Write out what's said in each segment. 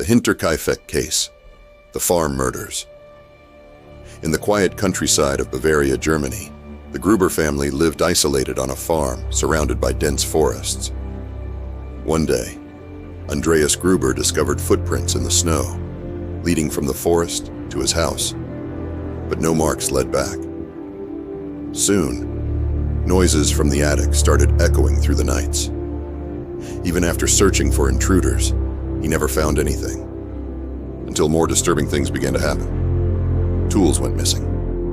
The Hinterkaifeck case, the farm murders. In the quiet countryside of Bavaria, Germany, the Gruber family lived isolated on a farm surrounded by dense forests. One day, Andreas Gruber discovered footprints in the snow, leading from the forest to his house, but no marks led back. Soon, noises from the attic started echoing through the nights. Even after searching for intruders, he never found anything, until more disturbing things began to happen. Tools went missing,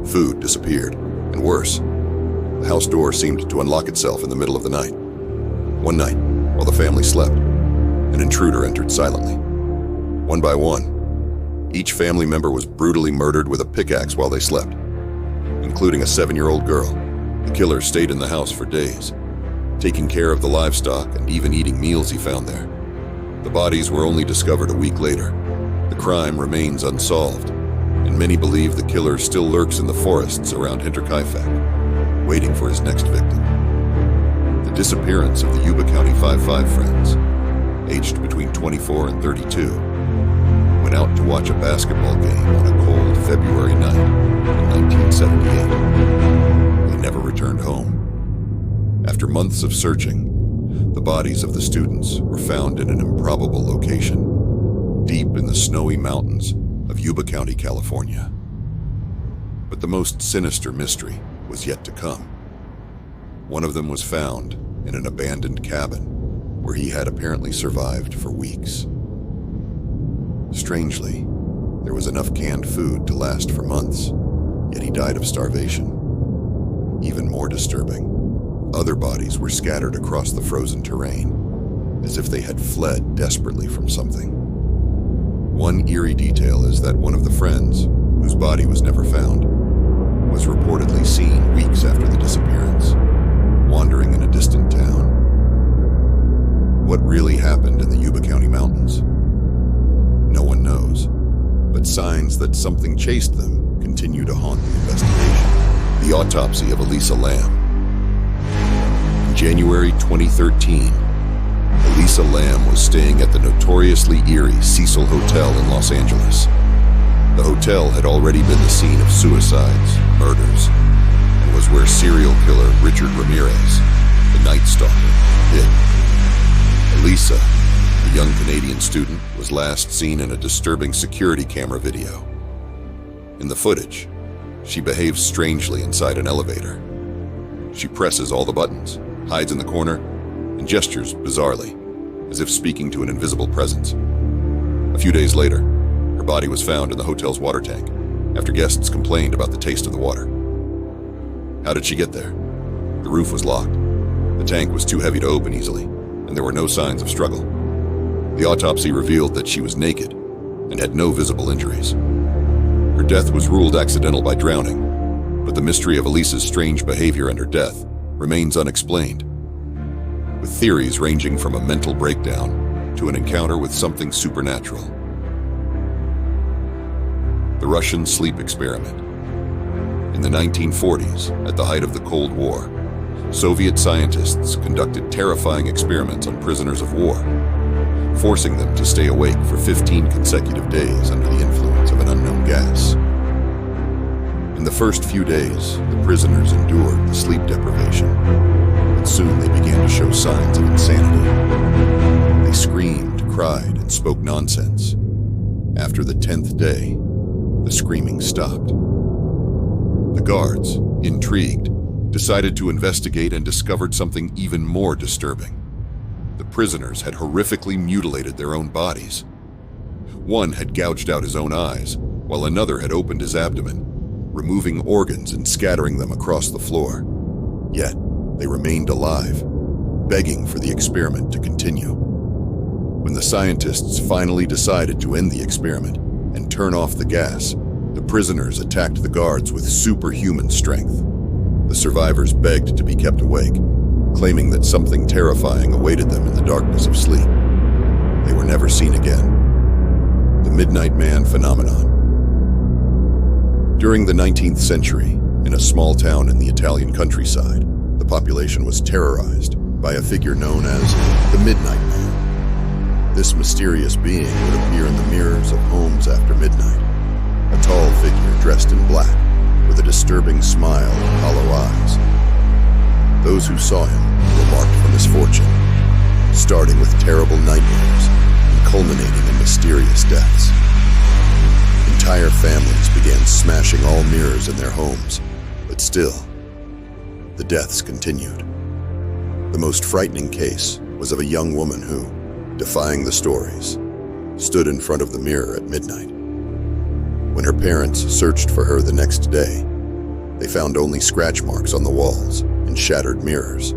food disappeared, and worse, the house door seemed to unlock itself in the middle of the night. One night, while the family slept, an intruder entered silently. One by one, each family member was brutally murdered with a pickaxe while they slept, including a 7-year-old girl. The killer stayed in the house for days, taking care of the livestock and even eating meals he found there. The bodies were only discovered a week later. The crime remains unsolved, and many believe the killer still lurks in the forests around Hinterkaifeck, waiting for his next victim. The disappearance of the Yuba County 5 friends, aged between 24 and 32, went out to watch a basketball game on a cold February night in 1978. They never returned home. After months of searching, the bodies of the students were found in an improbable location, deep in the snowy mountains of Yuba County, California. But the most sinister mystery was yet to come. One of them was found in an abandoned cabin where he had apparently survived for weeks. Strangely, there was enough canned food to last for months, yet he died of starvation. Even more disturbing, other bodies were scattered across the frozen terrain, as if they had fled desperately from something. One eerie detail is that one of the friends, whose body was never found, was reportedly seen weeks after the disappearance, wandering in a distant town. What really happened in the Yuba County mountains? No one knows, but signs that something chased them continue to haunt the investigation. The autopsy of Elisa Lam. In January 2013, Elisa Lam was staying at the notoriously eerie Cecil Hotel in Los Angeles. The hotel had already been the scene of suicides, murders, and was where serial killer Richard Ramirez, the Night Stalker, hid. Elisa, the young Canadian student, was last seen in a disturbing security camera video. In the footage, she behaves strangely inside an elevator. She presses all the buttons, hides in the corner, and gestures bizarrely, as if speaking to an invisible presence. A few days later, her body was found in the hotel's water tank, after guests complained about the taste of the water. How did she get there? The roof was locked. The tank was too heavy to open easily, and there were no signs of struggle. The autopsy revealed that she was naked and had no visible injuries. Her death was ruled accidental by drowning, but the mystery of Elisa's strange behavior and her death remains unexplained, with theories ranging from a mental breakdown to an encounter with something supernatural. The Russian sleep experiment. In the 1940s, at the height of the Cold War, Soviet scientists conducted terrifying experiments on prisoners of war, forcing them to stay awake for 15 consecutive days under the influence of an unknown gas. In the first few days, the prisoners endured the sleep deprivation, but soon they began to show signs of insanity. They screamed, cried, and spoke nonsense. After the 10th day, the screaming stopped. The guards, intrigued, decided to investigate and discovered something even more disturbing. The prisoners had horrifically mutilated their own bodies. One had gouged out his own eyes, while another had opened his abdomen, removing organs and scattering them across the floor. Yet, they remained alive, begging for the experiment to continue. When the scientists finally decided to end the experiment and turn off the gas, the prisoners attacked the guards with superhuman strength. The survivors begged to be kept awake, claiming that something terrifying awaited them in the darkness of sleep. They were never seen again. The Midnight Man phenomenon. During the 19th century, in a small town in the Italian countryside, the population was terrorized by a figure known as the Midnight Man. This mysterious being would appear in the corners of homes after midnight. A tall figure dressed in black, with a disturbing smile and hollow eyes. Those who saw him were marked for misfortune, starting with terrible nightmares and culminating in mysterious deaths. Entire families began smashing all mirrors in their homes, but still, the deaths continued. The most frightening case was of a young woman who, defying the stories, stood in front of the mirror at midnight. When her parents searched for her the next day, they found only scratch marks on the walls and shattered mirrors.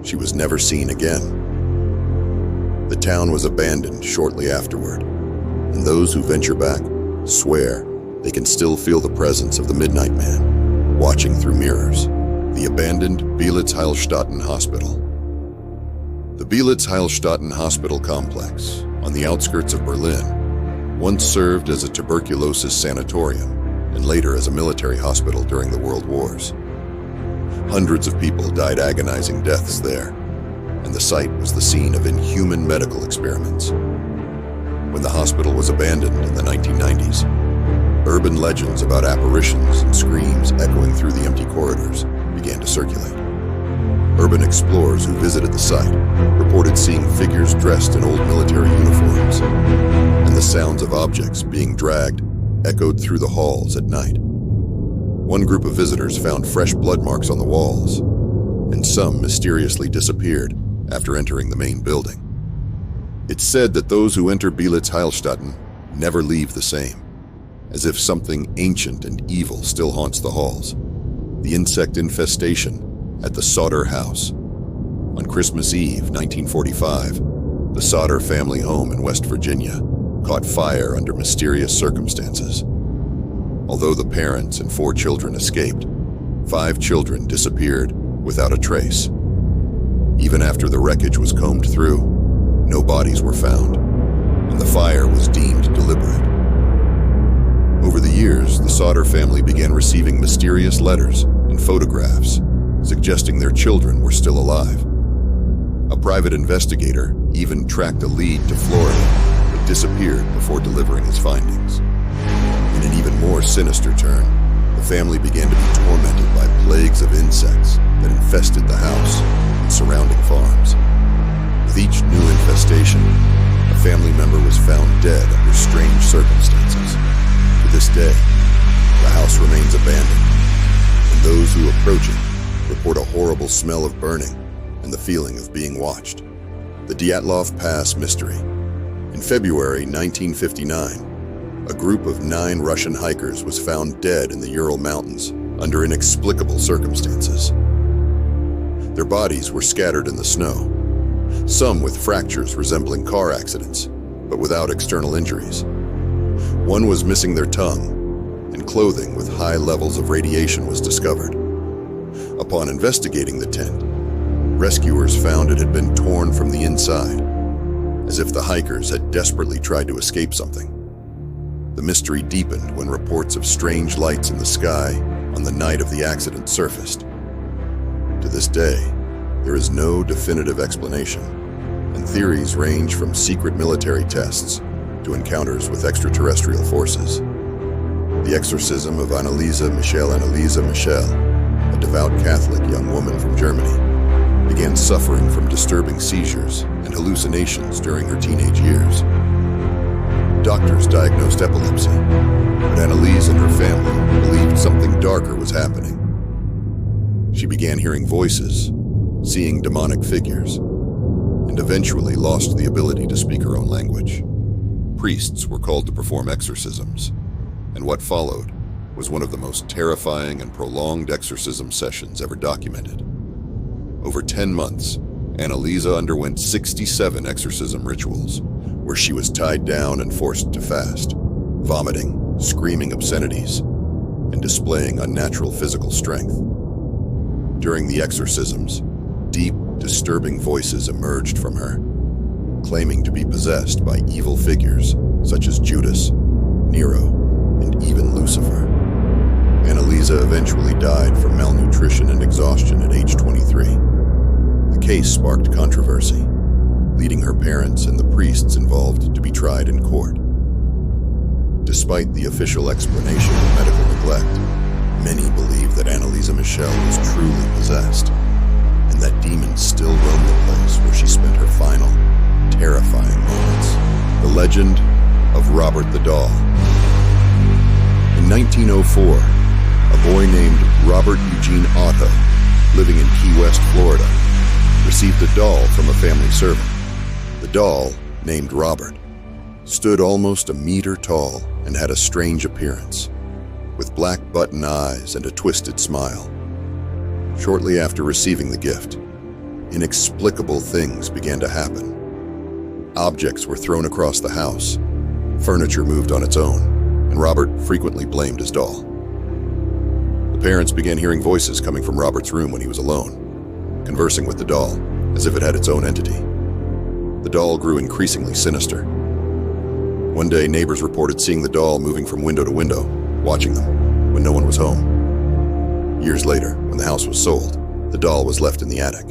She was never seen again. The town was abandoned shortly afterward, and those who venture back swear they can still feel the presence of the Midnight Man watching through mirrors. The abandoned Beelitz-Heilstätten Hospital. The Beelitz-Heilstätten Hospital complex, on the outskirts of Berlin, once served as a tuberculosis sanatorium and later as a military hospital during the World Wars. Hundreds of people died agonizing deaths there, and the site was the scene of inhuman medical experiments. When the hospital was abandoned in the 1990s, urban legends about apparitions and screams echoing through the empty corridors began to circulate. Urban explorers who visited the site reported seeing figures dressed in old military uniforms, and the sounds of objects being dragged echoed through the halls at night. One group of visitors found fresh blood marks on the walls, and some mysteriously disappeared after entering the main building. It's said that those who enter Beelitz-Heilstätten never leave the same, as if something ancient and evil still haunts the halls. The insect infestation at the Sodder house. On Christmas Eve, 1945, the Sodder family home in West Virginia caught fire under mysterious circumstances. Although the parents and 4 children escaped, 5 children disappeared without a trace. Even after the wreckage was combed through, no bodies were found, and the fire was deemed deliberate. Over the years, the Sodder family began receiving mysterious letters and photographs suggesting their children were still alive. A private investigator even tracked a lead to Florida, but disappeared before delivering his findings. In an even more sinister turn, the family began to be tormented by plagues of insects that infested the house and surrounding farms. With each new infestation, a family member was found dead under strange circumstances. To this day, the house remains abandoned, and those who approach it report a horrible smell of burning and the feeling of being watched. The Dyatlov Pass mystery. In February 1959, a group of 9 Russian hikers was found dead in the Ural Mountains under inexplicable circumstances. Their bodies were scattered in the snow, some with fractures resembling car accidents, but without external injuries. One was missing their tongue, and clothing with high levels of radiation was discovered. Upon investigating the tent, rescuers found it had been torn from the inside, as if the hikers had desperately tried to escape something. The mystery deepened when reports of strange lights in the sky on the night of the accident surfaced. To this day, there is no definitive explanation, and theories range from secret military tests to encounters with extraterrestrial forces. The exorcism of Anneliese Michel, a devout Catholic young woman from Germany, began suffering from disturbing seizures and hallucinations during her teenage years. Doctors diagnosed epilepsy, but Anneliese and her family believed something darker was happening. She began hearing voices, seeing demonic figures, and eventually lost the ability to speak her own language. Priests were called to perform exorcisms, and what followed was one of the most terrifying and prolonged exorcism sessions ever documented. Over 10 months, Anneliese underwent 67 exorcism rituals, where she was tied down and forced to fast, vomiting, screaming obscenities, and displaying unnatural physical strength. During the exorcisms, deep, disturbing voices emerged from her, claiming to be possessed by evil figures such as Judas, Nero, and even Lucifer. Anneliese eventually died from malnutrition and exhaustion at age 23. The case sparked controversy, leading her parents and the priests involved to be tried in court. Despite the official explanation of medical neglect, many believe that Anneliese Michel was truly possessed, and that demons still roam the place where she spent her final, terrifying moments. The legend of Robert the Doll. In 1904, a boy named Robert Eugene Otto, living in Key West, Florida, received a doll from a family servant. The doll, named Robert, stood almost a meter tall and had a strange appearance, with black button eyes and a twisted smile. Shortly after receiving the gift, inexplicable things began to happen. Objects were thrown across the house, furniture moved on its own, and Robert frequently blamed his doll. The parents began hearing voices coming from Robert's room when he was alone, conversing with the doll as if it had its own entity. The doll grew increasingly sinister. One day, neighbors reported seeing the doll moving from window to window, watching them when no one was home. Years later, when the house was sold, the doll was left in the attic.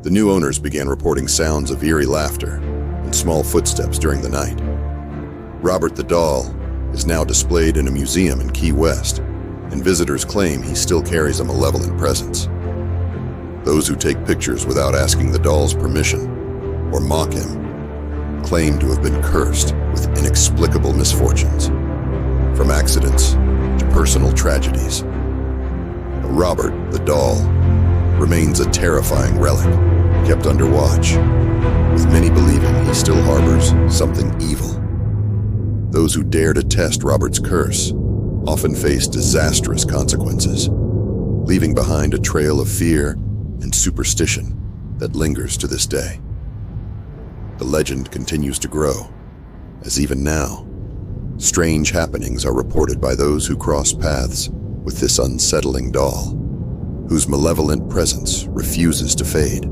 The new owners began reporting sounds of eerie laughter and small footsteps during the night. Robert the doll is now displayed in a museum in Key West, and visitors claim he still carries a malevolent presence. Those who take pictures without asking the doll's permission or mock him claim to have been cursed with inexplicable misfortunes, from accidents to personal tragedies. Robert the doll remains a terrifying relic, kept under watch, with many believing he still harbors something evil. Those who dare to test Robert's curse often face disastrous consequences, leaving behind a trail of fear and superstition that lingers to this day. The legend continues to grow, as even now, strange happenings are reported by those who cross paths with this unsettling doll, whose malevolent presence refuses to fade.